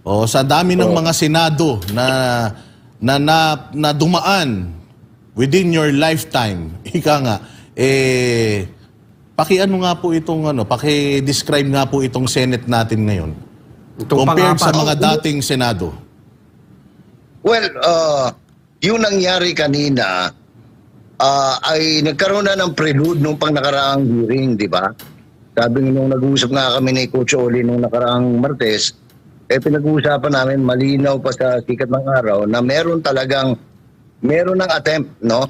O sa dami ng mga senado na dumaan within your lifetime, ika nga, paki-ano nga po itong paki-describe nga po itong Senate natin ngayon. Compared sa mga dating senado. Well, yung nangyari kanina ay nagkaroon na ng prelude nung pang-nakaraang hearing, di ba? Sabi nung nag-uusap nga kami ni Coach Oli nung nakaraang Martes, pinag-uusapan namin malinaw pa sa sikat ng araw na meron ng attempt, no?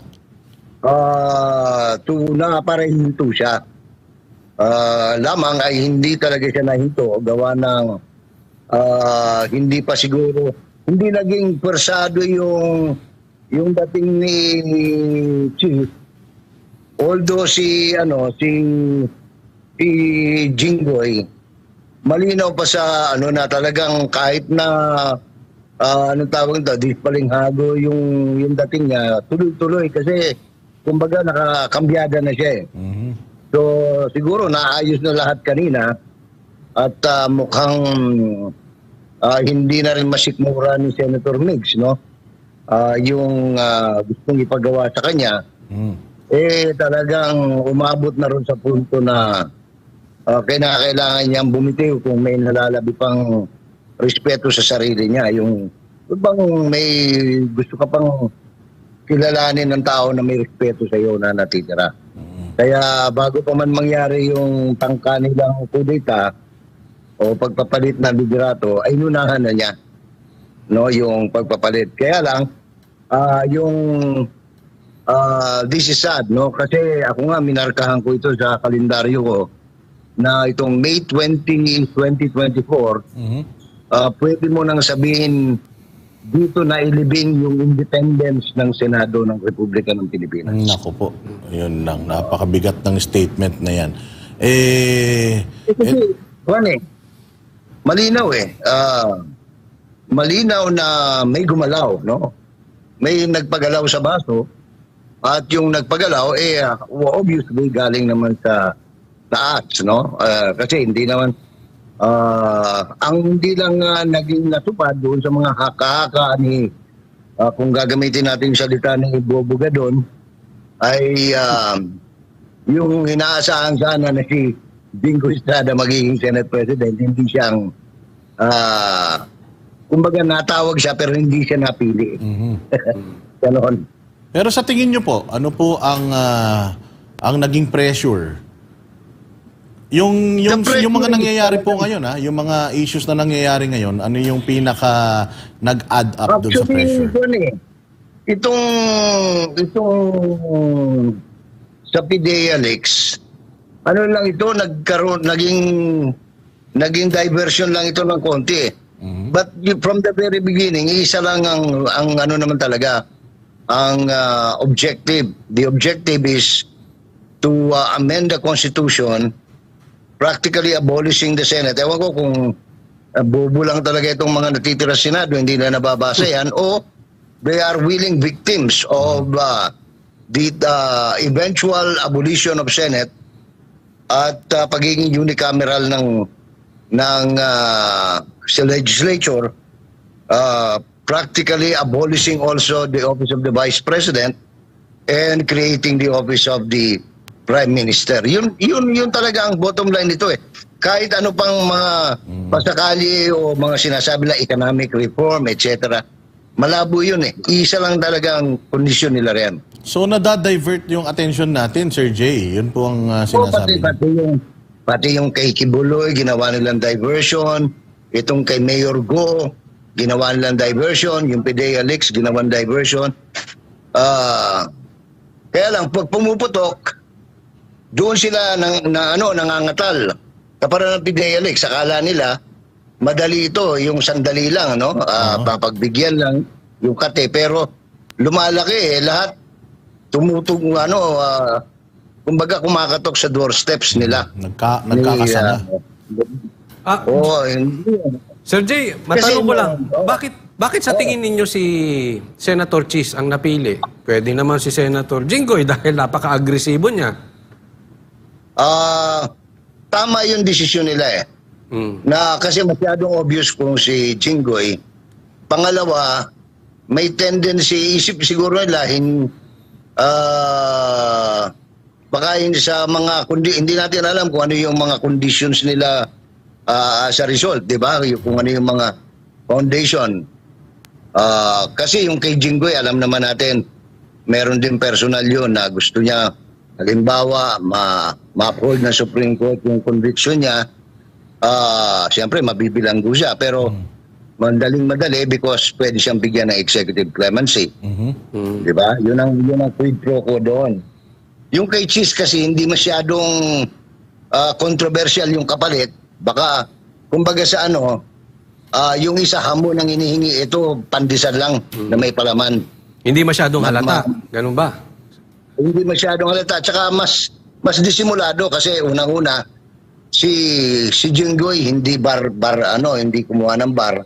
Para hinto siya. Lamang ay hindi talaga siya nahinto. Gawa ng hindi pa siguro, hindi naging persado yung dating ni Chief. Although si Jinggoy, malinaw pa sa na talagang kahit na anong tawag ito, di palinghado yung dating niya, tuloy-tuloy kasi kumbaga nakakambyada na siya eh. Mm-hmm. So siguro naayos na lahat kanina at mukhang hindi na rin masikmura ni Senator Migs, no? Yung gustong ipagawa sa kanya, talagang umabot na rin sa punto na kailangan niyang bumitiw kung may nalalabi pang respeto sa sarili niya. Yung bang may gusto ka pang kilalanin ng tao na may respeto sa iyo na natitira. Kaya bago pa man mangyari yung tangka nilang kudeta o pagpapalit na liderato, ay nunahan na niya, no, yung pagpapalit. Kaya lang, this is sad, no? Kasi ako nga minarkahan ko ito sa kalendaryo ko na itong May 20, 2024, pwede mo nang sabihin dito na ilibing yung independence ng Senado ng Republika ng Pilipinas. Naku po, yun lang. Napakabigat ng statement na yan. Malinaw malinaw na may gumalaw, no? May nagpagalaw sa baso at yung nagpagalaw, obviously galing naman sa taas, no? Kasi hindi naman ang hindi lang naging natupad doon sa mga haka-haka ni kung gagamitin natin yung salita ni Bobo Gadon ay yung inaasahan sana na si Bingo Estrada magiging Senate President, hindi siyang kumbaga natawag siya pero hindi siya napili. Ganon. Pero sa tingin niyo po, ano po ang naging pressure? Yung mga nangyayari po ngayon, yung mga issues na nangyayari ngayon, ano yung pinaka nag-add up doon sa pressure? Itong sa PDEA Leaks, ano lang ito, naging diversion lang ito ng konti. But from the very beginning, isa lang ang ano naman talaga, ang objective. The objective is to amend the Constitution, practically abolishing the Senate. Ewan ko kung bobo lang talaga itong mga natitira sa Senado, hindi na nababasa yan, o they are willing victims of the eventual abolition of Senate at pagiging unicameral ng legislature, practically abolishing also the office of the Vice President and creating the office of the Prime Minister. Yun talaga ang bottom line nito eh. Kahit ano pang mga pasakali o mga sinasabi na economic reform, etc. Malabo yun eh. Isa lang talaga ang kondisyon nila riyan. So nadadivert yung attention natin, Sir Jay. Yun po ang sinasabi. Pati yung kay Kibuloy, ginawa nilang diversion. Itong kay Mayor Go, ginawa nilang diversion. Yung PDEA Leaks, ginawa diversion. Kaya lang, pag pumuputok, doon sila nangangatal. Kapara ng PDEA Leaks, akala nila, madali ito, yung sandali lang, no? Papagbigyan lang yung kate. Pero lumalaki lahat tumutug, kumbaga kumakatok sa doorsteps nila. Nagkakasama. Sir Jay, matanong ko lang, bakit sa tingin ninyo si Senator Chis ang napili? Pwede naman si Senator Jinggoy dahil napaka-agresibo niya. Tama yung desisyon nila eh. Na kasi masyadong obvious kung si Jinggoy. Pangalawa, may tendency, isip siguro nila, baka sa mga, hindi natin alam kung ano yung mga conditions nila sa result, di ba? Kung ano yung mga foundation. Kasi yung kay Jinggoy, alam naman natin, meron din personal yun na gusto niya, halimbawa, ma-uphold ng Supreme Court yung conviction niya. Siyempre, mabibilanggo siya. Pero, madali because pwede siyang bigyan ng executive clemency. Di ba? Yun ang quid pro quo doon. Yung kay Cheese kasi hindi masyadong controversial yung kapalit. Baka, kumbaga sa yung isa hamon ang inihingi, ito pandesal lang na may palaman. Hindi masyadong halata. Ganun ba? Hindi masyadong halata. Tsaka mas disimulado kasi unang-una, si Jinggoy hindi hindi kumuha ng bar.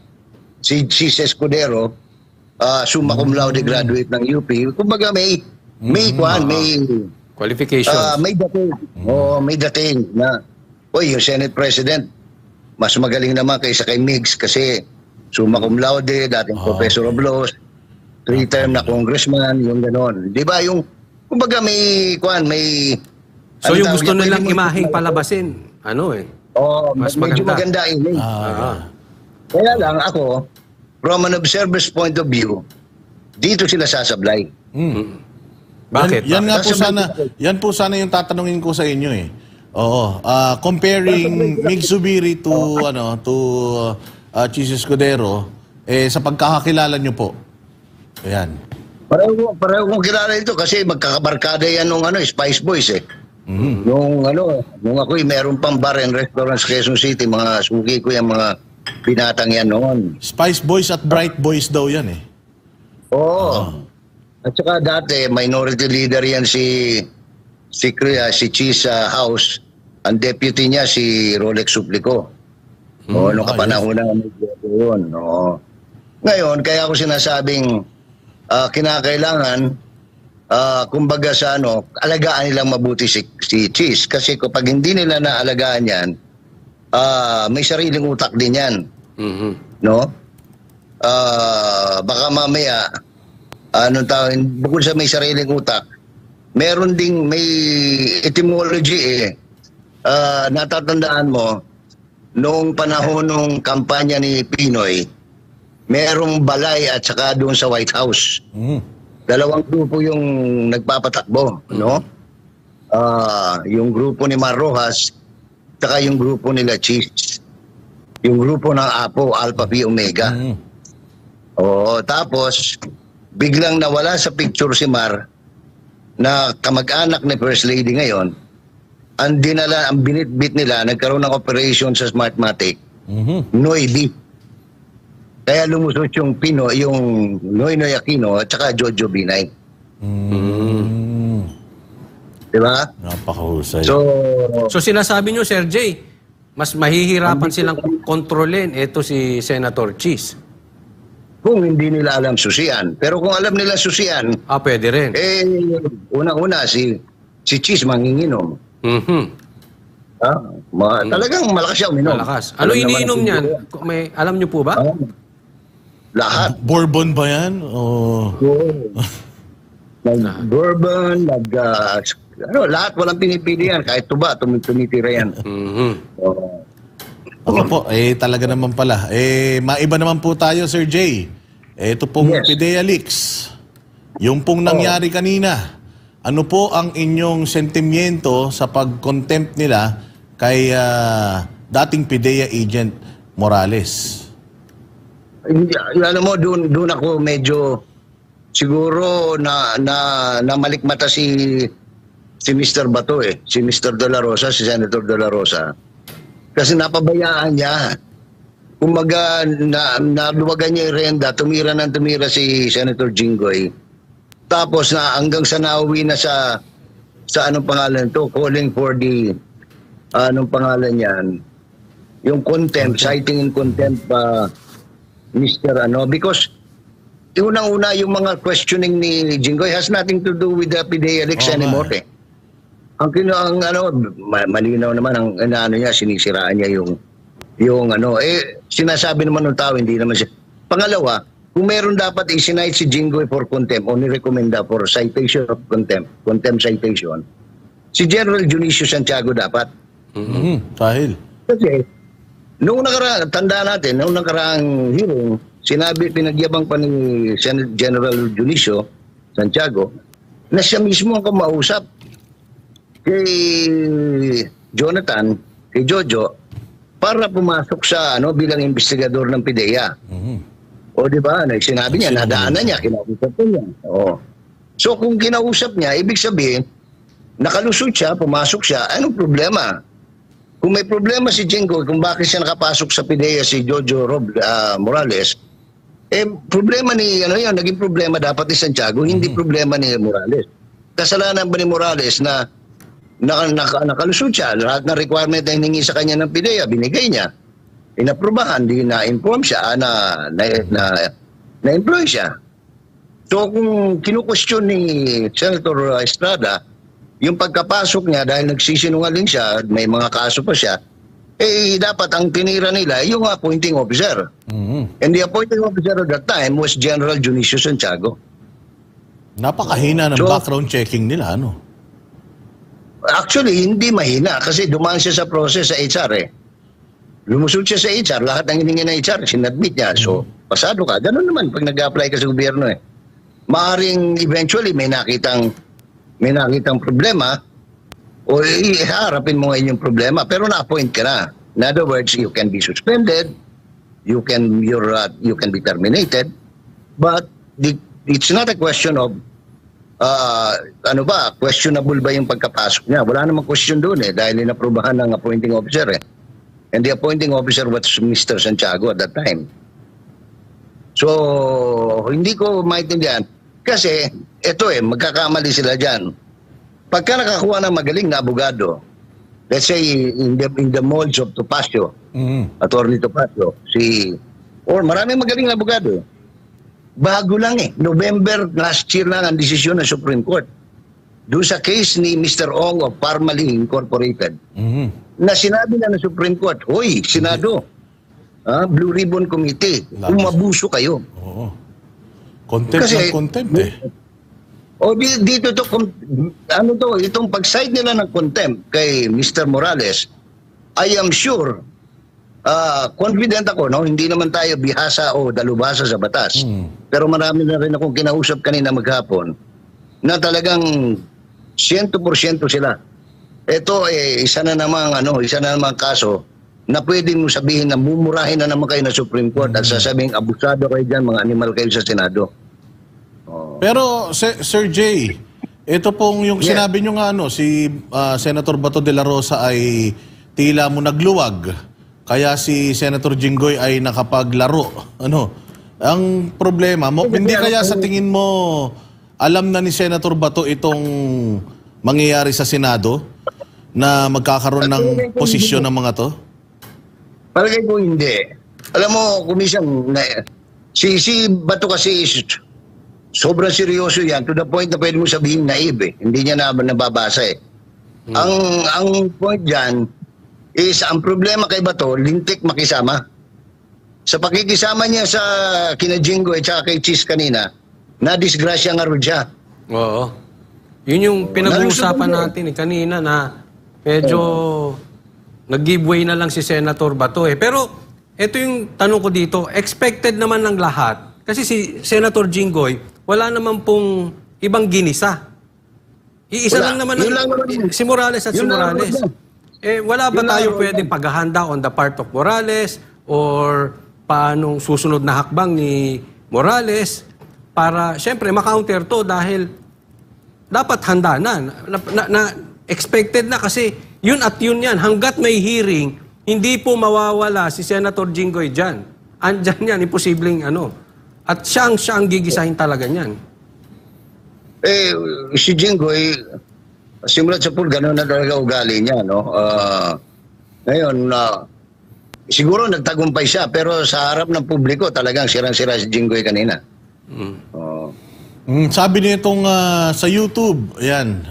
Si Escudero, summa cum laude graduate ng UP. Kumbaga may Qualifications. may dating. May dating na, yung Senate President, mas magaling naman kaysa kay Migs kasi summa cum laude, dating Professor of Laws, 3-term na congressman, yung gano'n. Di ba? Yung, kumbaga So yung gusto nilang imaheng palabasin, mas medyo maganda image. Kaya lang ako, from an observer's point of view, dito sila sasablay. Bakit? Yan po sana yung tatanungin ko sa inyo eh. Oo, comparing Mig Zubiri to Cheese Escudero sa pagkakakilala nyo po. Ayan. Pareho kong kilala ito kasi magkakabarkada yan nung Spice Boys eh. Nung ako'y meron pang bar and restaurant sa Quezon City, mga suki ko yung mga binatang yan noon. Spice Boys at Bright Boys daw yan eh. Oo. At saka dati, minority leader yan si Cheese House. Ang deputy niya si Rolex Suplico. Nung kapanahon na yun. Ngayon, kaya ako sinasabing kinakailangan kumbaga sa alagaan nilang mabuti si Cheese. Kasi kapag hindi nila naalagaan yan, may sariling utak din yan. No? Baka mamaya, bukod sa may sariling utak, meron ding may etymology eh. Natatandaan mo, noong panahon ng kampanya ni Pinoy, merong balay at saka doon sa White House. Dalawang grupo yung nagpapatakbo, no? Yung grupo ni Mar Rojas, saka yung grupo nila Cheese. Yung grupo ng Apo, Alpha Phi Omega. Tapos, biglang nawala sa picture si Mar na kamag-anak ni First Lady ngayon. Ang binitbit nila, nagkaroon ng operation sa Smartmatic, Noy. Kaya lumusot yung Noynoy Aquino at saka Jojo Binay. Diba? Napakahusay. So sinasabi nyo, Sir Jay, mas mahihirapan silang kontrolin ito si Senator Cheese. Kung hindi nila alam susian. Pero kung alam nila susian, pwede rin. unang-una si Cheese manginginom. Talagang malakas siya uminom. Malakas. Ano iniinom niyan? Alam nyo po ba? Lahat. Bourbon ba yan? Bourbon, lahat walang pinipili yan. Kahit tuba, tumitira yan. Ako po, talaga naman pala. Maiba naman po tayo, Sir Jay. Ito pong PIDEA Leaks. Yung pong nangyari kanina. Ano po ang inyong sentimiento sa pag-contempt nila kay dating PIDEA agent Morales? Alam mo, doon ako medyo siguro na malikmata si Mr. Bato eh. Si Mr. De La Rosa, si Senator De La Rosa. Kasi napabayaan niya. Kumbaga, naluwagan niya yung renda, tumira si Senator Jinggoy. Tapos hanggang sa nauwi na sa anong pangalan to, calling for the, anong pangalan yan, yung contempt, citing in contempt Mr. because unang-una yung mga questioning ni Jinggoy has nothing to do with the PIDEA Leaks anymore eh. Malinaw naman ang niya, sinisiraan niya yung Yung ano, sinasabi naman ng tao, hindi naman siya. Pangalawa, kung meron dapat isinight si Jinggoy for contempt o nirekomenda for citation of contempt citation, si General Dionisio Santiago dapat. Dahil. Kasi, noong tanda natin, noong nakaraang hearing, pinagyabang pa ni General Dionisio Santiago na siya mismo ang kumausap kay Jonathan, kay Jojo, para pumasok sa bilang investigador ng PIDEA. O di ba, sinabi niya, nadaanan niya, kinausap niya. O. So kung kinausap niya, ibig sabihin, nakalusot siya, pumasok siya, anong problema? Kung may problema si Jinggoy, kung bakit siya nakapasok sa PIDEA si Jojo Morales, problema naging problema dapat ni Santiago, hindi problema ni Morales. Kasalanan ba ni Morales na nakalusot siya, lahat ng requirement na hiningi sa kanya ng PIDEA, binigay niya. Inaprubahan, di na-inform siya, na-employ siya. So kung kinu-question ni Senator Estrada, yung pagkapasok niya dahil nagsisinungaling siya, may mga kaso pa siya, dapat ang tinira nila yung appointing officer. And the appointing officer at that time was General Dionisio Santiago. Napakahina ng background checking nila, ano? Actually, hindi mahina kasi dumaan siya sa process sa HR Lumusot siya sa HR, lahat ng hiningi ng HR, sinadmit niya. So, pasado ka. Ganun naman pag nag-apply ka sa gobyerno Maaring eventually may nakitang problema o iharapin mo ngayon yung problema pero na-appoint ka na. In other words, you can be suspended, you can be terminated, but it's not a question of questionable ba yung pagkapasok niya. Wala namang question doon dahil inaprubahan ng appointing officer And the appointing officer was Mr. Santiago at that time. So, hindi ko maintindihan. Kasi, magkakamali sila dyan. Pagka nakakuha ng magaling na abogado, let's say in the molds of Topacio, Attorney Topacio, or maraming magaling na abogado. Bago lang November last year lang ang desisyon ng Supreme Court. Doon sa case ni Mr. Ong of Parmalee Incorporated, na sinabi na ng Supreme Court, hoy, Senado, Blue Ribbon Committee, umabuso kayo. Oo. Contempt ng contempt dito itong pag-cite nila ng contempt kay Mr. Morales, I am sure, confident ako, hindi naman tayo bihasa o dalubhasa sa batas. Pero marami na rin akong kinausap kanina maghapon na talagang 100% sila. Ito isa na namang kaso na pwede mo sabihin na mumurahin na naman kayo na Supreme Court at sasabing abusado kayo dyan, mga animal kayo sa Senado. Pero Sir Jay, ito pong yung sinabi nyo nga si Senator Bato de la Rosa ay tila mo nagluwag. Kaya si Senator Jinggoy ay nakapaglaro. Ang problema mo, hindi kaya sa tingin mo alam na ni Senator Bato itong mangyayari sa Senado na magkakaroon ng posisyon ng mga to? Palagay ko hindi. Alam mo, Kumisyon, si Bato kasi sobrang seryoso yan to the point na pwede mo sabihin naive Hindi niya nababasa Ang point dyan is ang problema kay Bato, lintik makisama. Sa pakikisama niya sa kina Jinggoy at kay Cheese kanina, na-disgrasya nga rin siya. Oo. Yun yung pinag-uusapan natin kanina na medyo nag-giveaway na lang si Senator Bato Pero ito yung tanong ko dito, expected naman ng lahat. Kasi si Senator Jinggoy, wala naman pong ibang ginisa. Iisa lang naman si Morales at si Morales. Wala ba tayo pwedeng paghahanda on the part of Morales or paanong susunod na hakbang ni Morales para siyempre ma-counter to dahil dapat handa na expected na kasi yun at yun yan. Hanggat may hearing, hindi po mawawala si Senator Jinggoy dyan. Andyan yan, imposibleng At siya ang gigisahin talaga niyan. Si Jinggoy, simulat sa pool, gano'n na talaga ugali niya, Ngayon, siguro nagtagumpay siya, pero sa harap ng publiko, talagang sirang-sira si Jinggoy kanina. Sabi nitong sa YouTube, ayan,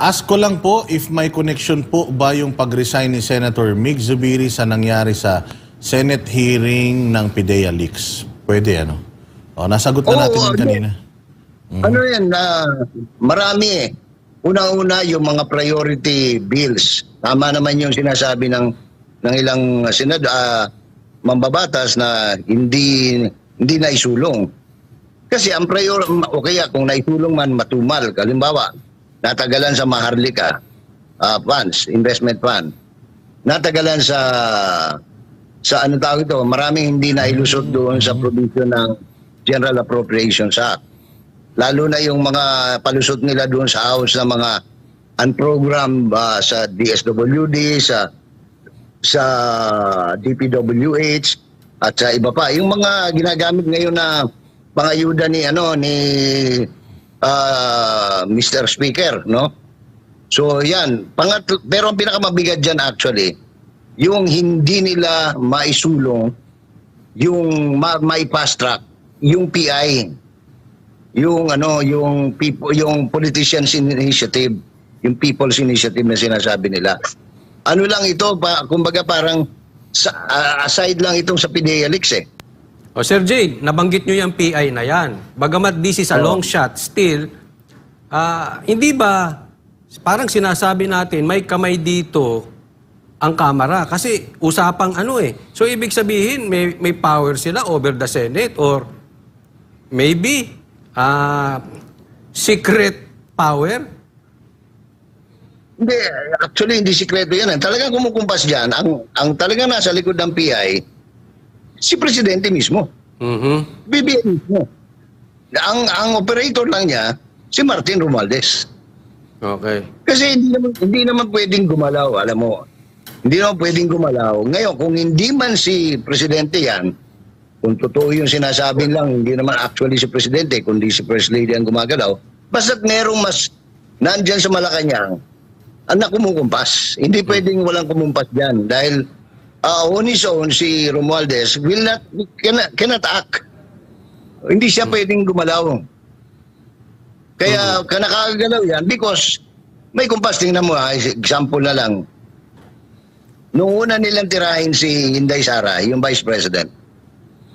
ask ko lang po if may connection po ba yung pag-resign ni Senator Mig Zubiri sa nangyari sa Senate hearing ng PIDEA leaks. Pwede, ano? Nasagot na natin yun kanina. Ano yan, marami eh. Unang-una yung mga priority bills. Tama naman yung sinasabi ng ilang mambabatas na hindi na isulong. Kasi ang o kaya kung naisulong man matumal, halimbawa, natagalan sa Maharlika funds, investment fund. Natagalan sa ano tawag ito, maraming hindi na ilusot doon sa provision ng General Appropriations Act. Lalo na yung mga palusot nila doon sa house na mga unprogrammed sa DSWD, sa DPWH at sa iba pa. Yung mga ginagamit ngayon na pangayuda ni Mr. Speaker, no? So yan, pero ang pinakamabigat diyan actually, yung hindi nila maisulong, yung mai-fast track, yung PI, yung yung Politicians Initiative, yung People's Initiative na sinasabi nila. Ano lang ito, kumbaga parang aside lang itong sa PIDEA leaks eh. O Sir Jade, nabanggit nyo yung PI na yan. Bagamat this is a long shot, still, hindi ba parang sinasabi natin may kamay dito ang Kamara? Kasi usapang ano eh. So ibig sabihin may power sila over the Senate or maybe secret power? Hindi, actually hindi sikreto yan. Talagang kumukumpas dyan, ang talagang nasa likod ng PI, si Presidente mismo. BBM mismo. Ang operator lang niya, si Martin Romualdez. Okay. Kasi hindi naman pwedeng gumalaw, alam mo. Hindi naman pwedeng gumalaw. Ngayon, kung hindi man si Presidente yan, kung totoo yung sinasabi lang, hindi naman actually si Presidente, kundi si First Lady ang gumagalaw, basta't merong mas nandyan sa Malacanang, anak kumukumpas. Hindi pwedeng walang kumumpas dyan dahil on his own, si Romualdez cannot act. Hindi siya pwedeng gumalaw. Kaya nakakagalaw yan because may kumpas. Tingnan mo example na lang. Noong una nilang tirahin si Inday Sara, yung Vice President,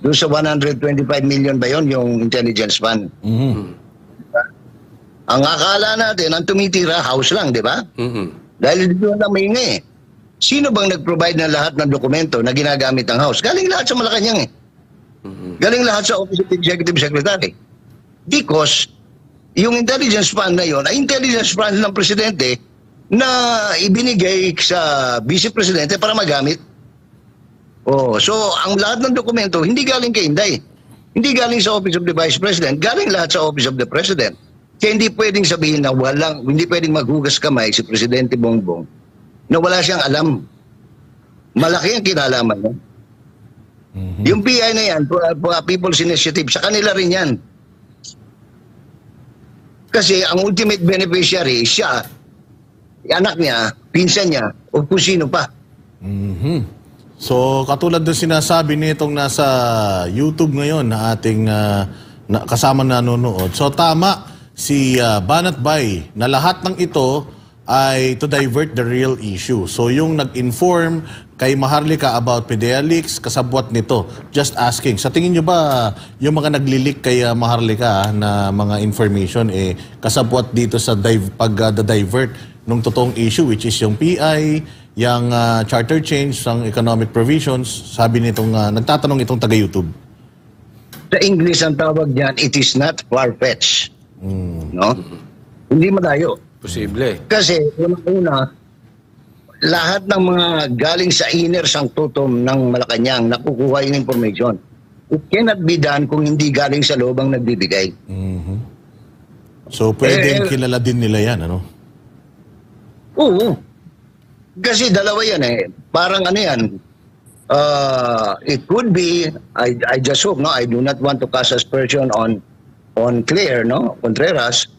doon sa 125 million ba yun, yung intelligence fund. Ang akala natin, ang tumitira, house lang, di ba? Dahil dito lang may sino bang nag-provide ng lahat ng dokumento na ginagamit ng house? Galing lahat sa Malacanang Galing lahat sa Office of the Executive Secretary. Because yung intelligence fund na yon ay intelligence fund ng Presidente na ibinigay sa Vice Presidente para magamit. So ang lahat ng dokumento hindi galing kay Inday. Hindi galing sa Office of the Vice President, galing lahat sa Office of the President. Kaya hindi pwedeng sabihin na hindi pwedeng maghugas kamay si Presidente Bongbong na wala siyang alam. Malaki ang kinalaman niya. Yung PI na yan, People's Initiative, sa kanila rin yan. Kasi ang ultimate beneficiary, siya, anak niya, pinsan niya, o kung sino pa. So, katulad ng sinasabi nitong nasa YouTube ngayon na ating kasama nanonood. So, tama si Banat Bay na lahat ng ito ay to divert the real issue. So, yung nag-inform kay Maharlika about PIDEA leaks, kasabwat nito. Just asking. Sa tingin nyo ba yung mga nagli-leak kay Maharlika na mga information kasabwat dito sa pag-divert nung totoong issue which is yung PI, yung charter change, ang economic provisions, sabi nitong, nagtatanong itong taga-YouTube. Sa English ang tawag niyan, it is not far-fetched. No? Hindi malayo. Posible. Kasi, una, lahat ng mga galing sa inner sanctotum ng Malacanang nakukuha yung information. It cannot be done kung hindi galing sa loob ang nagbibigay. So, pwedeng kilala din nila yan, ano? Oo. Kasi dalawa yan Parang ano yan. It could be, I just hope, no? I do not want to cast aspersion on Claire, no? Contreras.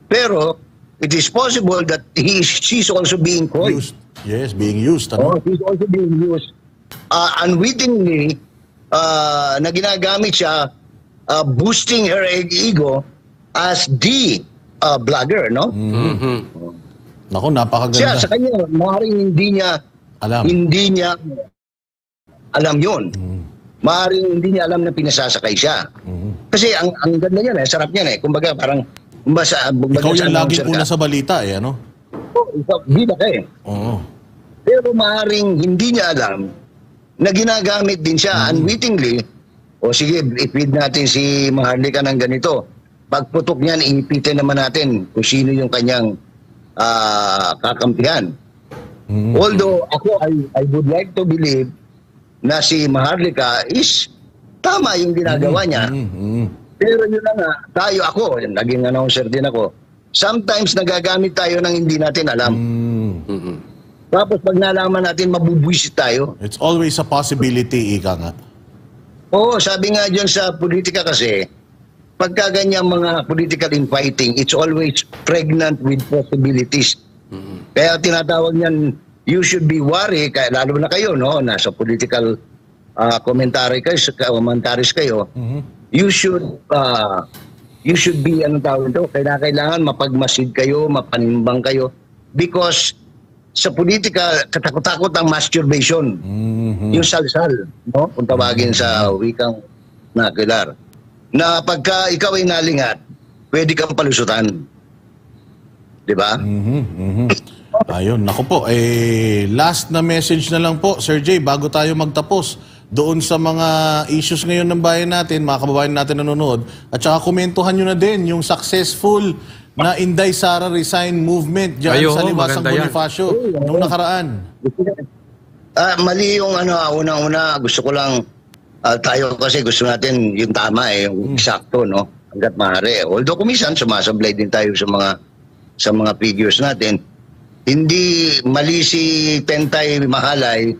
Pero, it is possible that she's also being coy. Yes, being used. Ano? She's also being used. Unwittingly, na ginagamit siya boosting her ego as the blogger, no? Naku, Siya, napakaganda. sa kanya, maaaring Alam. hindi niya alam yun. Maaaring hindi niya alam na pinasasakay siya. Kasi ang ganda niyan sarap niyan Kumbaga parang Ikaw yung laging una sa balita ano? Bida ka Oo. Pero maaaring hindi niya alam na ginagamit din siya unwittingly. O sige, i-feed natin si Maharlika ng ganito. Pagputok niyan, iipitin naman natin kung sino yung kanyang kakampihan. Although ako, I would like to believe na si Maharlika is tama yung ginagawa niya. Pero yun na nga, ako, naging announcer din ako, sometimes nagagamit tayo ng hindi natin alam. Tapos pag nalaman natin, mabubwisit tayo. It's always a possibility, ika nga. Oo, sabi nga dyan sa politika kasi, pagka ganyan mga political infighting, it's always pregnant with possibilities. Kaya tinatawag niyan, you should be worried, lalo na kayo, no? Nasa political commentaries kayo, you should be, anong tawag ito, kailangan mapagmasid kayo, mapanimbang kayo, because sa politika, katakot-takot ang masturbation. Yung salsal, no? Kung tawagin sa wikang nakilar. Na pagka ikaw ay nalingat, pwede kang palusutan. Di ba? Ayun, naku po. Last na message na lang po, Sir Jay, bago tayo magtapos doon sa mga issues ngayon ng bayan natin, mga kababayan natin nanonood, at saka komentuhan nyo na din yung successful na Inday Sara Resign movement dyan sa Liwasang Bonifacio nung nakaraan. Mali yung unang-una, gusto ko lang, tayo kasi gusto natin yung tama yung eksakto, no? Hanggat maaari. Although kumisan, sumasablay din tayo sa mga figures natin. Hindi mali si Tentay Mahalay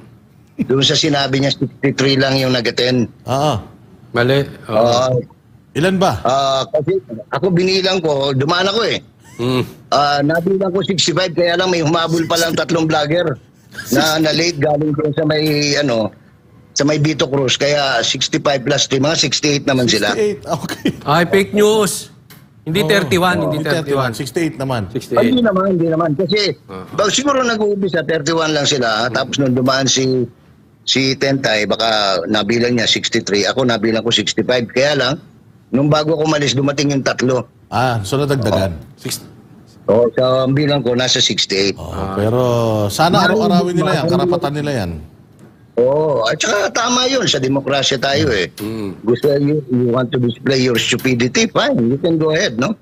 doon sa sinabi niya 63 lang yung nag-attend. Mali. Ilan ba? Kasi ako binilang ko, dumaan ako nabilang ko 65, kaya lang may humabol pa lang 3 vlogger na late galing doon sa may Vito Cruz, kaya 65 plus 3, mga 68 naman sila. 68, okay. Ay, fake news. Hindi 31, hindi 31. 68 naman. 68. Hindi naman. Kasi siguro nag-uumpisa 31 lang sila. Tapos nung dumaan si Tentay, baka nabilang niya 63. Ako nabilang ko 65. Kaya lang, nung bago ako malis, dumating yung 3. So nadagdagan. So ang bilang ko, nasa 68. Pero sana araw-arawin nila yan. Karapatan nila yan. At saka tama yun. Sa demokrasya tayo Gusto you want to display your stupidity, fine. You can go ahead, no?